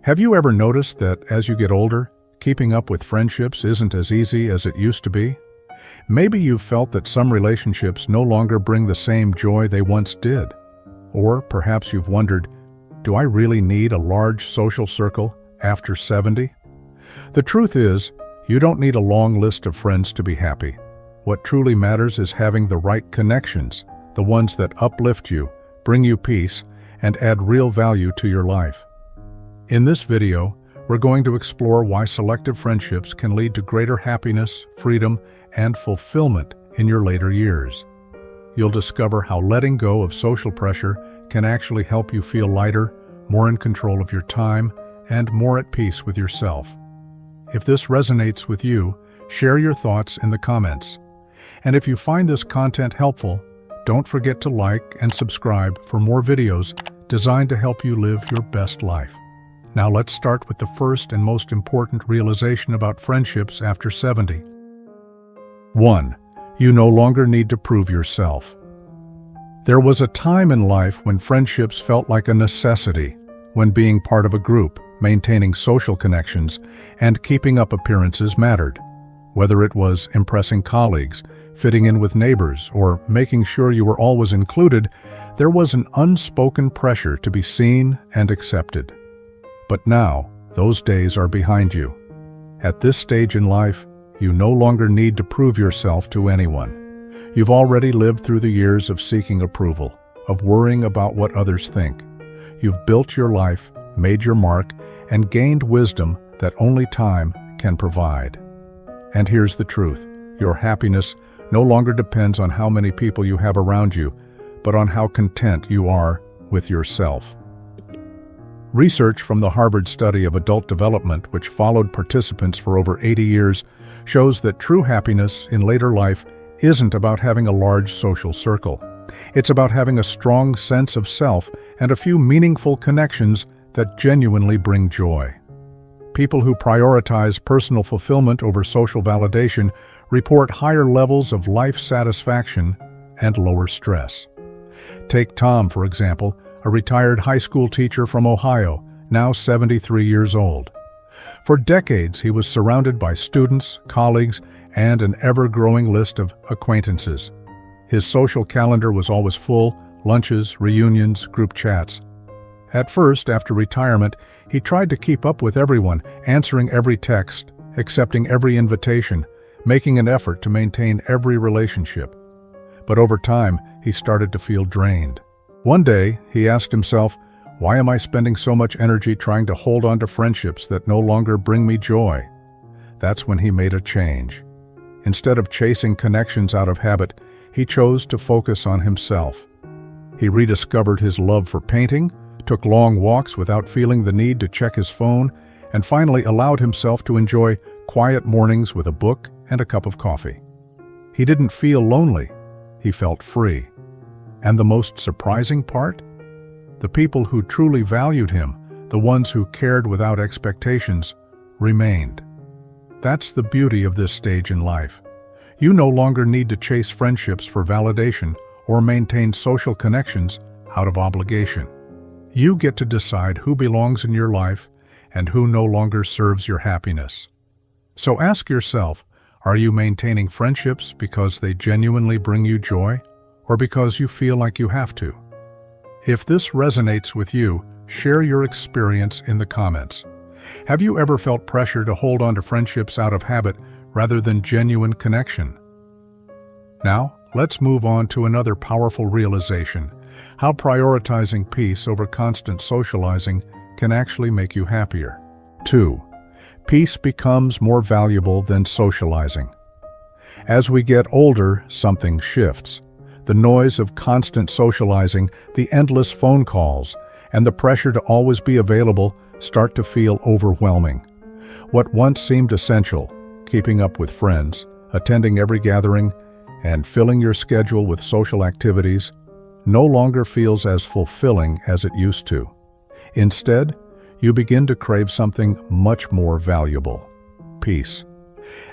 Have you ever noticed that as you get older, keeping up with friendships isn't as easy as it used to be? Maybe you've felt that some relationships no longer bring the same joy they once did. Or perhaps you've wondered, do I really need a large social circle after 70? The truth is, you don't need a long list of friends to be happy. What truly matters is having the right connections, the ones that uplift you, bring you peace, and add real value to your life. In this video, we're going to explore why selective friendships can lead to greater happiness, freedom, and fulfillment in your later years. You'll discover how letting go of social pressure can actually help you feel lighter, more in control of your time, and more at peace with yourself. If this resonates with you, share your thoughts in the comments. And if you find this content helpful, don't forget to like and subscribe for more videos designed to help you live your best life. Now let's start with the first and most important realization about friendships after 70. 1. You no longer need to prove yourself. There was a time in life when friendships felt like a necessity, when being part of a group, maintaining social connections, and keeping up appearances mattered. Whether it was impressing colleagues, fitting in with neighbors, or making sure you were always included, there was an unspoken pressure to be seen and accepted. But now, those days are behind you. At this stage in life, you no longer need to prove yourself to anyone. You've already lived through the years of seeking approval, of worrying about what others think. You've built your life, made your mark, and gained wisdom that only time can provide. And here's the truth. Your happiness no longer depends on how many people you have around you, but on how content you are with yourself. Research from the Harvard study of adult development, which followed participants for over 80 years, shows that true happiness in later life isn't about having a large social circle. It's about having a strong sense of self and a few meaningful connections that genuinely bring joy. People who prioritize personal fulfillment over social validation report higher levels of life satisfaction and lower stress. Take Tom, for example, a retired high school teacher from Ohio, now 73 years old. For decades, he was surrounded by students, colleagues, and an ever-growing list of acquaintances. His social calendar was always full: lunches, reunions, group chats. At first, after retirement, he tried to keep up with everyone, answering every text, accepting every invitation, making an effort to maintain every relationship. But over time, he started to feel drained. One day, he asked himself, why am I spending so much energy trying to hold on to friendships that no longer bring me joy? That's when he made a change. Instead of chasing connections out of habit, he chose to focus on himself. He rediscovered his love for painting, took long walks without feeling the need to check his phone, and finally allowed himself to enjoy quiet mornings with a book and a cup of coffee. He didn't feel lonely. He felt free. And the most surprising part? The people who truly valued him, the ones who cared without expectations, remained. That's the beauty of this stage in life. You no longer need to chase friendships for validation or maintain social connections out of obligation. You get to decide who belongs in your life and who no longer serves your happiness. So ask yourself, are you maintaining friendships because they genuinely bring you joy, or because you feel like you have to? If this resonates with you, share your experience in the comments. Have you ever felt pressure to hold on to friendships out of habit rather than genuine connection? Now, let's move on to another powerful realization: how prioritizing peace over constant socializing can actually make you happier. 2. Peace becomes more valuable than socializing. As we get older, something shifts. The noise of constant socializing, the endless phone calls, and the pressure to always be available start to feel overwhelming. What once seemed essential, keeping up with friends, attending every gathering, and filling your schedule with social activities, no longer feels as fulfilling as it used to. Instead, you begin to crave something much more valuable: peace.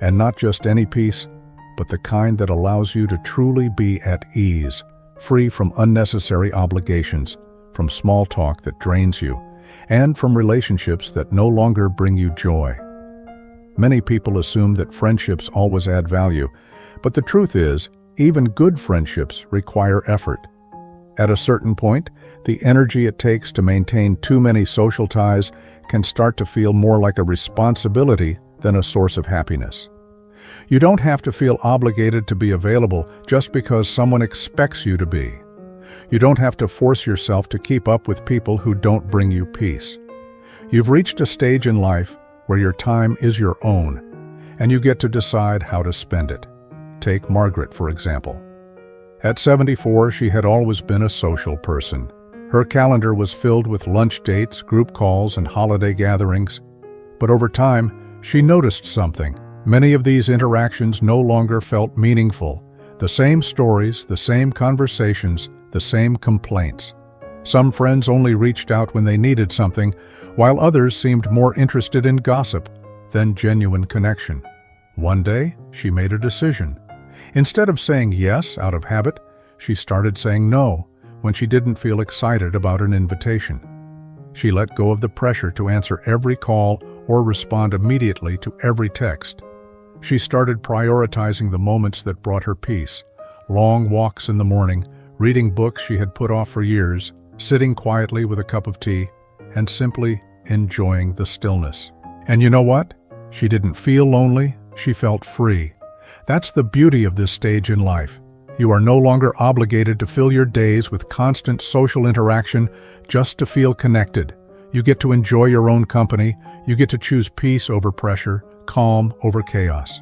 And not just any peace, but the kind that allows you to truly be at ease, free from unnecessary obligations, from small talk that drains you, and from relationships that no longer bring you joy. Many people assume that friendships always add value, but the truth is, even good friendships require effort. At a certain point, the energy it takes to maintain too many social ties can start to feel more like a responsibility than a source of happiness. You don't have to feel obligated to be available just because someone expects you to be. You don't have to force yourself to keep up with people who don't bring you peace. You've reached a stage in life where your time is your own, and you get to decide how to spend it. Take Margaret, for example. At 74, she had always been a social person. Her calendar was filled with lunch dates, group calls, and holiday gatherings. But over time, she noticed something. Many of these interactions no longer felt meaningful. The same stories, the same conversations, the same complaints. Some friends only reached out when they needed something, while others seemed more interested in gossip than genuine connection. One day, she made a decision. Instead of saying yes out of habit, she started saying no when she didn't feel excited about an invitation. She let go of the pressure to answer every call or respond immediately to every text. She started prioritizing the moments that brought her peace: long walks in the morning, reading books she had put off for years, sitting quietly with a cup of tea, and simply enjoying the stillness. And you know what? She didn't feel lonely, she felt free. That's the beauty of this stage in life. You are no longer obligated to fill your days with constant social interaction just to feel connected. You get to enjoy your own company, you get to choose peace over pressure, calm over chaos.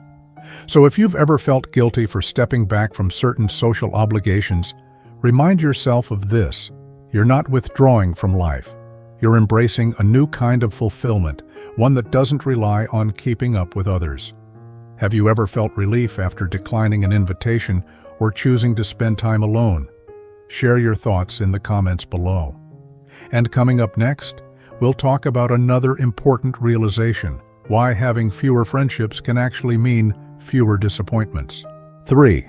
So if you've ever felt guilty for stepping back from certain social obligations, remind yourself of this: you're not withdrawing from life. You're embracing a new kind of fulfillment, one that doesn't rely on keeping up with others. Have you ever felt relief after declining an invitation or choosing to spend time alone? Share your thoughts in the comments below. And coming up next, we'll talk about another important realization: why having fewer friendships can actually mean fewer disappointments. 3.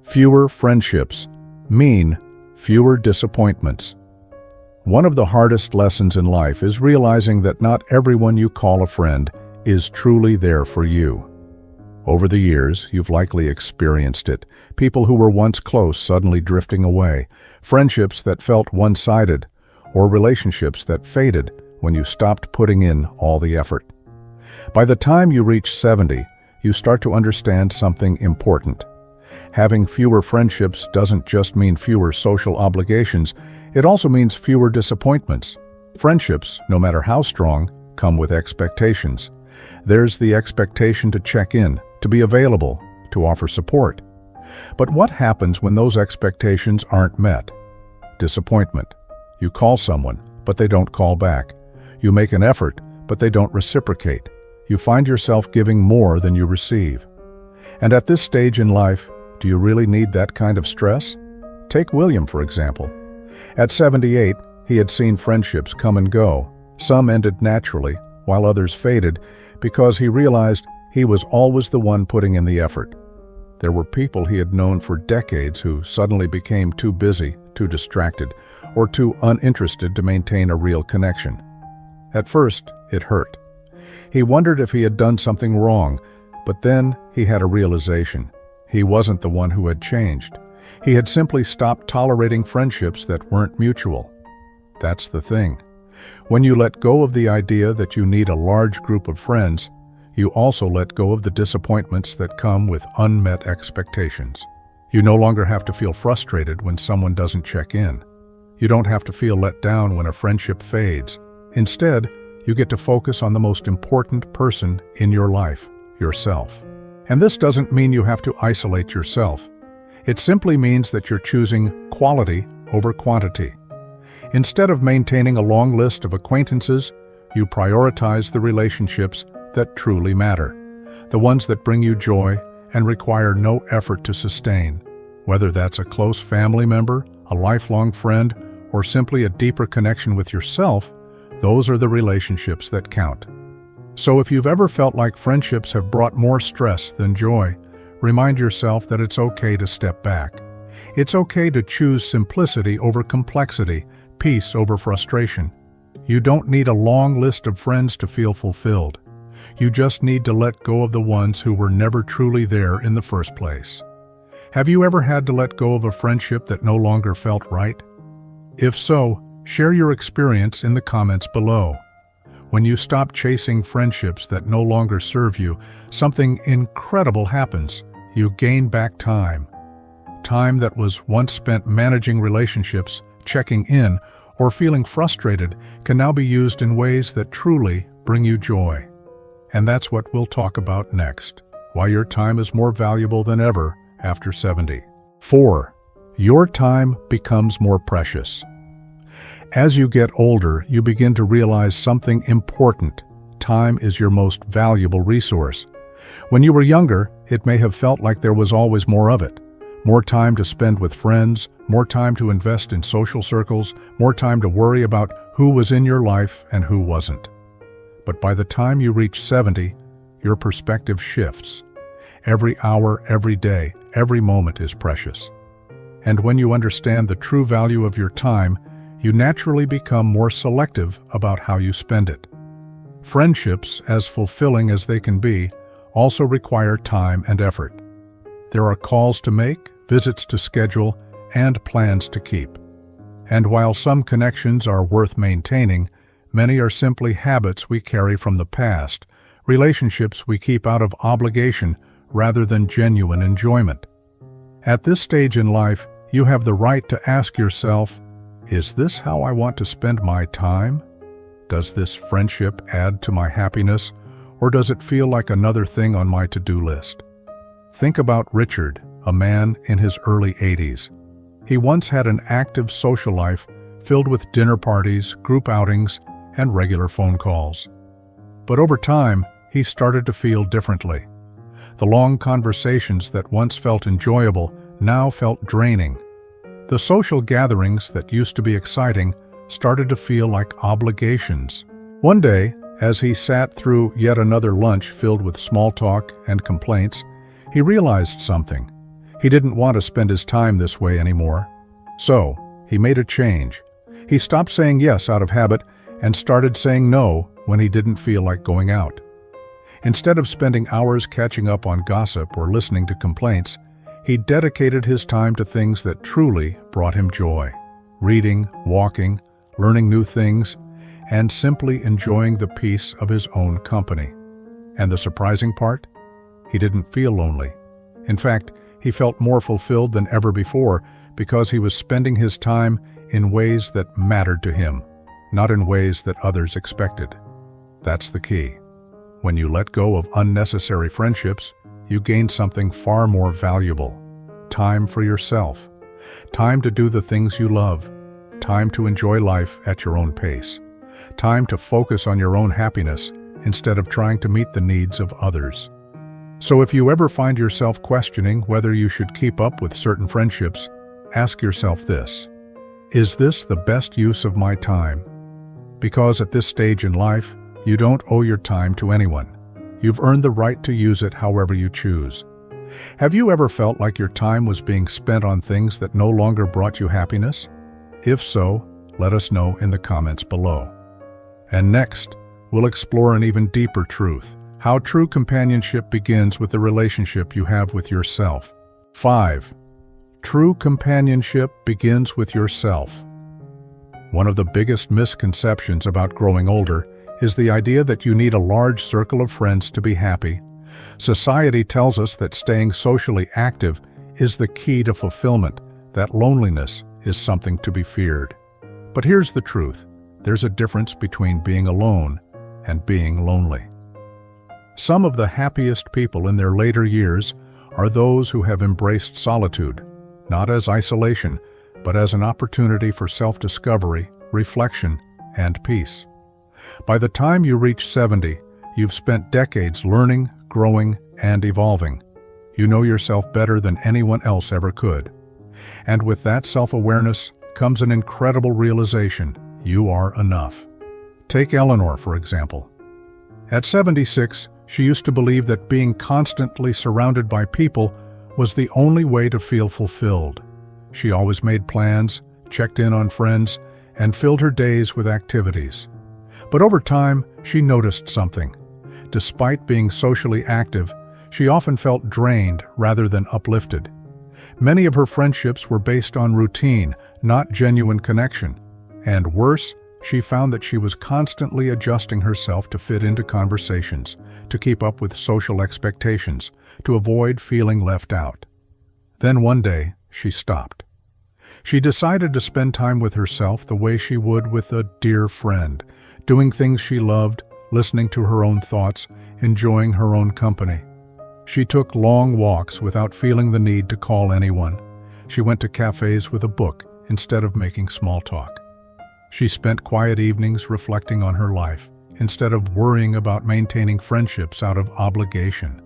Fewer friendships mean fewer disappointments. One of the hardest lessons in life is realizing that not everyone you call a friend is truly there for you. Over the years, you've likely experienced it. People who were once close suddenly drifting away, friendships that felt one-sided, or relationships that faded when you stopped putting in all the effort. By the time you reach 70, you start to understand something important. Having fewer friendships doesn't just mean fewer social obligations, it also means fewer disappointments. Friendships, no matter how strong, come with expectations. There's the expectation to check in, to be available, to offer support. But what happens when those expectations aren't met? Disappointment. You call someone, but they don't call back. You make an effort, but they don't reciprocate. You find yourself giving more than you receive. And at this stage in life, do you really need that kind of stress? Take William, for example. At 78, he had seen friendships come and go. Some ended naturally, while others faded, because he realized he was always the one putting in the effort. There were people he had known for decades who suddenly became too busy, too distracted, or too uninterested to maintain a real connection. At first, it hurt. He wondered if he had done something wrong, but then he had a realization. He wasn't the one who had changed. He had simply stopped tolerating friendships that weren't mutual. That's the thing. When you let go of the idea that you need a large group of friends, you also let go of the disappointments that come with unmet expectations. You no longer have to feel frustrated when someone doesn't check in. You don't have to feel let down when a friendship fades. Instead, you get to focus on the most important person in your life, yourself. And this doesn't mean you have to isolate yourself. It simply means that you're choosing quality over quantity. Instead of maintaining a long list of acquaintances, you prioritize the relationships that truly matter, the ones that bring you joy and require no effort to sustain. Whether that's a close family member, a lifelong friend, or simply a deeper connection with yourself, those are the relationships that count. So if you've ever felt like friendships have brought more stress than joy, remind yourself that it's okay to step back. It's okay to choose simplicity over complexity, peace over frustration. You don't need a long list of friends to feel fulfilled. You just need to let go of the ones who were never truly there in the first place. Have you ever had to let go of a friendship that no longer felt right? If so, share your experience in the comments below. When you stop chasing friendships that no longer serve you, something incredible happens. You gain back time. Time that was once spent managing relationships, checking in, or feeling frustrated can now be used in ways that truly bring you joy. And that's what we'll talk about next. Why your time is more valuable than ever after 70. 4. Your time becomes more precious. As you get older, you begin to realize something important. Time is your most valuable resource. When you were younger, it may have felt like there was always more of it. More time to spend with friends, more time to invest in social circles, more time to worry about who was in your life and who wasn't. But by the time you reach 70, your perspective shifts. Every hour, every day, every moment is precious. And when you understand the true value of your time, you naturally become more selective about how you spend it. Friendships, as fulfilling as they can be, also require time and effort. There are calls to make, visits to schedule, and plans to keep. And while some connections are worth maintaining, many are simply habits we carry from the past, relationships we keep out of obligation rather than genuine enjoyment. At this stage in life, you have the right to ask yourself, is this how I want to spend my time? Does this friendship add to my happiness, or does it feel like another thing on my to-do list? Think about Richard, a man in his early 80s. He once had an active social life filled with dinner parties, group outings, and regular phone calls. But over time, he started to feel differently. The long conversations that once felt enjoyable now felt draining. The social gatherings that used to be exciting started to feel like obligations. One day, as he sat through yet another lunch filled with small talk and complaints, he realized something. He didn't want to spend his time this way anymore. So, he made a change. He stopped saying yes out of habit and started saying no when he didn't feel like going out. Instead of spending hours catching up on gossip or listening to complaints, he dedicated his time to things that truly brought him joy. Reading, walking, learning new things, and simply enjoying the peace of his own company. And the surprising part? He didn't feel lonely. In fact, he felt more fulfilled than ever before because he was spending his time in ways that mattered to him, not in ways that others expected. That's the key. When you let go of unnecessary friendships, you gain something far more valuable. Time for yourself. Time to do the things you love. Time to enjoy life at your own pace. Time to focus on your own happiness instead of trying to meet the needs of others. So if you ever find yourself questioning whether you should keep up with certain friendships, ask yourself this: is this the best use of my time? Because at this stage in life, you don't owe your time to anyone. You've earned the right to use it however you choose. Have you ever felt like your time was being spent on things that no longer brought you happiness? If so, let us know in the comments below. And next, we'll explore an even deeper truth: how true companionship begins with the relationship you have with yourself. 5. True companionship begins with yourself. One of the biggest misconceptions about growing older is the idea that you need a large circle of friends to be happy. Society tells us that staying socially active is the key to fulfillment, that loneliness is something to be feared. But here's the truth: there's a difference between being alone and being lonely. Some of the happiest people in their later years are those who have embraced solitude, not as isolation, but as an opportunity for self-discovery, reflection, and peace. By the time you reach 70, you've spent decades learning, growing, and evolving. You know yourself better than anyone else ever could. And with that self-awareness comes an incredible realization: you are enough. Take Eleanor, for example. At 76, she used to believe that being constantly surrounded by people was the only way to feel fulfilled. She always made plans, checked in on friends, and filled her days with activities. But over time, she noticed something. Despite being socially active, she often felt drained rather than uplifted. Many of her friendships were based on routine, not genuine connection. And worse, she found that she was constantly adjusting herself to fit into conversations, to keep up with social expectations, to avoid feeling left out. Then one day, she stopped. She decided to spend time with herself the way she would with a dear friend, doing things she loved, listening to her own thoughts, enjoying her own company. She took long walks without feeling the need to call anyone. She went to cafes with a book instead of making small talk. She spent quiet evenings reflecting on her life, instead of worrying about maintaining friendships out of obligation.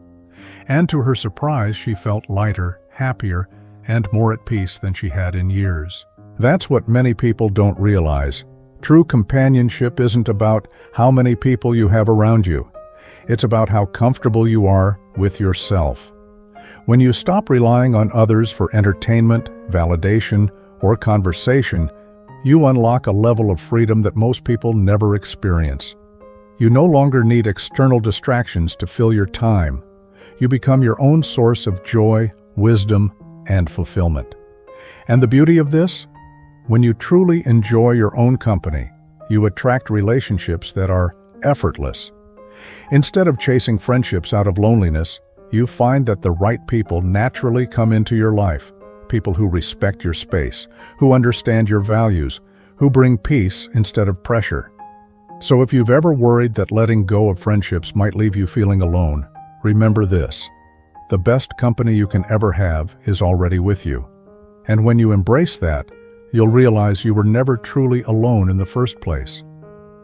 And to her surprise, she felt lighter, happier, and more at peace than she had in years. That's what many people don't realize. True companionship isn't about how many people you have around you. It's about how comfortable you are with yourself. When you stop relying on others for entertainment, validation, or conversation, you unlock a level of freedom that most people never experience. You no longer need external distractions to fill your time. You become your own source of joy, wisdom, and fulfillment. And the beauty of this? When you truly enjoy your own company, you attract relationships that are effortless. Instead of chasing friendships out of loneliness, you find that the right people naturally come into your life. People who respect your space, who understand your values, who bring peace instead of pressure. So if you've ever worried that letting go of friendships might leave you feeling alone, remember this. The best company you can ever have is already with you. And when you embrace that, you'll realize you were never truly alone in the first place.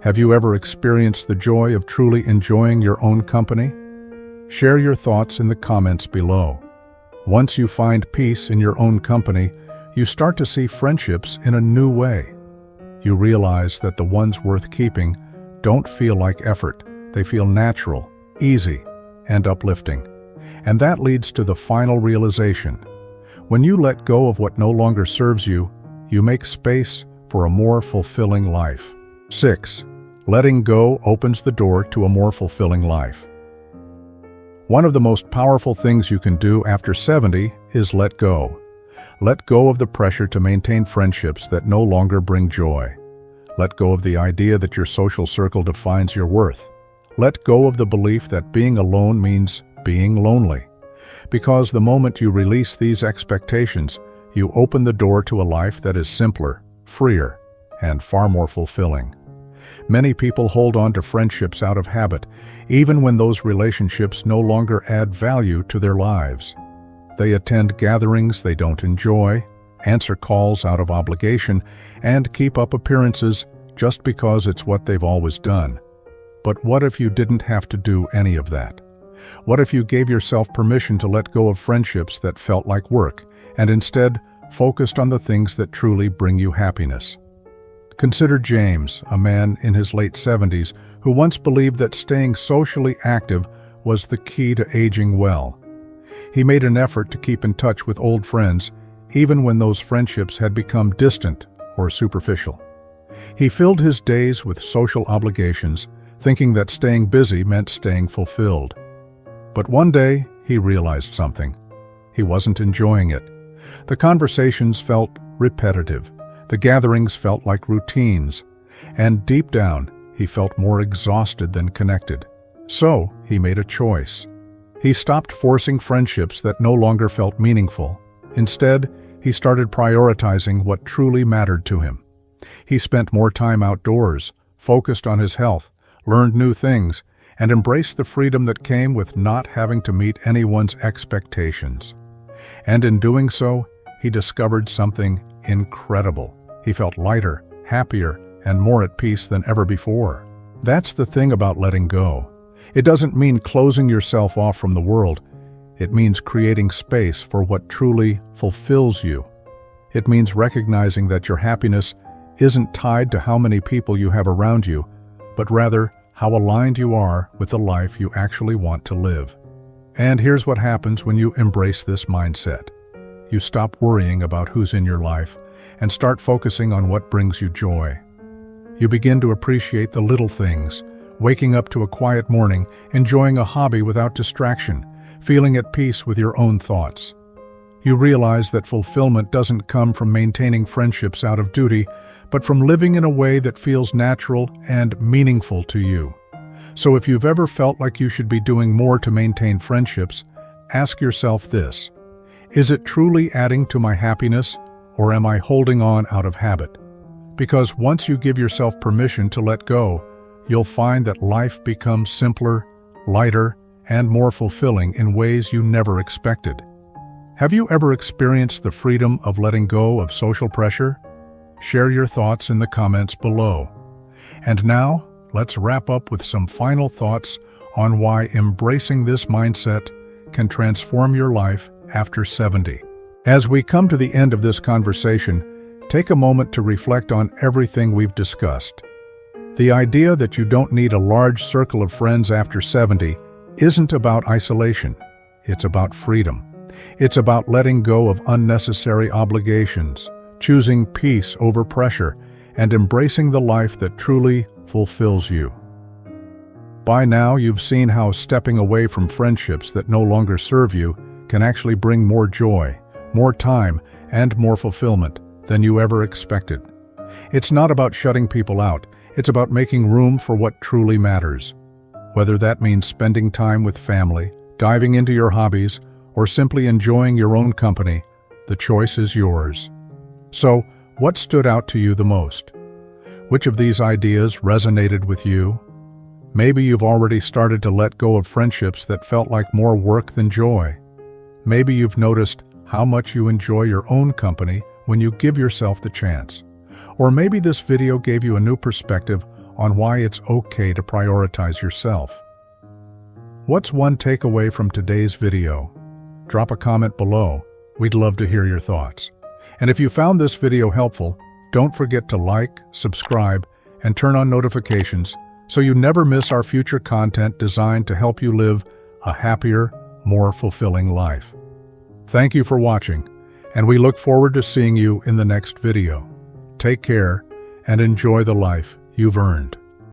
Have you ever experienced the joy of truly enjoying your own company? Share your thoughts in the comments below. Once you find peace in your own company, you start to see friendships in a new way. You realize that the ones worth keeping don't feel like effort. They feel natural, easy, and uplifting. And that leads to the final realization. When you let go of what no longer serves you, you make space for a more fulfilling life. 6. Letting go opens the door to a more fulfilling life. One of the most powerful things you can do after 70 is let go. Let go of the pressure to maintain friendships that no longer bring joy. Let go of the idea that your social circle defines your worth. Let go of the belief that being alone means being lonely. Because the moment you release these expectations, you open the door to a life that is simpler, freer, and far more fulfilling. Many people hold on to friendships out of habit, even when those relationships no longer add value to their lives. They attend gatherings they don't enjoy, answer calls out of obligation, and keep up appearances just because it's what they've always done. But what if you didn't have to do any of that? What if you gave yourself permission to let go of friendships that felt like work, and instead focused on the things that truly bring you happiness? Consider James, a man in his late 70s who once believed that staying socially active was the key to aging well. He made an effort to keep in touch with old friends, even when those friendships had become distant or superficial. He filled his days with social obligations, thinking that staying busy meant staying fulfilled. But one day, he realized something. He wasn't enjoying it. The conversations felt repetitive. The gatherings felt like routines. And deep down, he felt more exhausted than connected. So, he made a choice. He stopped forcing friendships that no longer felt meaningful. Instead, he started prioritizing what truly mattered to him. He spent more time outdoors, focused on his health, learned new things, and embraced the freedom that came with not having to meet anyone's expectations. And in doing so, he discovered something incredible. He felt lighter, happier, and more at peace than ever before. That's the thing about letting go. It doesn't mean closing yourself off from the world. It means creating space for what truly fulfills you. It means recognizing that your happiness isn't tied to how many people you have around you, but rather how aligned you are with the life you actually want to live. And here's what happens when you embrace this mindset. You stop worrying about who's in your life and start focusing on what brings you joy. You begin to appreciate the little things, waking up to a quiet morning, enjoying a hobby without distraction, feeling at peace with your own thoughts. You realize that fulfillment doesn't come from maintaining friendships out of duty, but from living in a way that feels natural and meaningful to you. So if you've ever felt like you should be doing more to maintain friendships, ask yourself this: is it truly adding to my happiness, or am I holding on out of habit? Because once you give yourself permission to let go, you'll find that life becomes simpler, lighter, and more fulfilling in ways you never expected. Have you ever experienced the freedom of letting go of social pressure? Share your thoughts in the comments below. And now, let's wrap up with some final thoughts on why embracing this mindset can transform your life after 70. As we come to the end of this conversation, take a moment to reflect on everything we've discussed. The idea that you don't need a large circle of friends after 70 isn't about isolation. It's about freedom. It's about letting go of unnecessary obligations, choosing peace over pressure, and embracing the life that truly fulfills you. By now, you've seen how stepping away from friendships that no longer serve you can actually bring more joy, more time, and more fulfillment than you ever expected. It's not about shutting people out. It's about making room for what truly matters. Whether that means spending time with family, diving into your hobbies, or simply enjoying your own company, the choice is yours. So, what stood out to you the most? Which of these ideas resonated with you? Maybe you've already started to let go of friendships that felt like more work than joy. Maybe you've noticed how much you enjoy your own company when you give yourself the chance. Or maybe this video gave you a new perspective on why it's okay to prioritize yourself. What's one takeaway from today's video? Drop a comment below. We'd love to hear your thoughts. And if you found this video helpful, don't forget to like, subscribe, and turn on notifications so you never miss our future content designed to help you live a happier, more fulfilling life. Thank you for watching, and we look forward to seeing you in the next video. Take care and enjoy the life you've earned.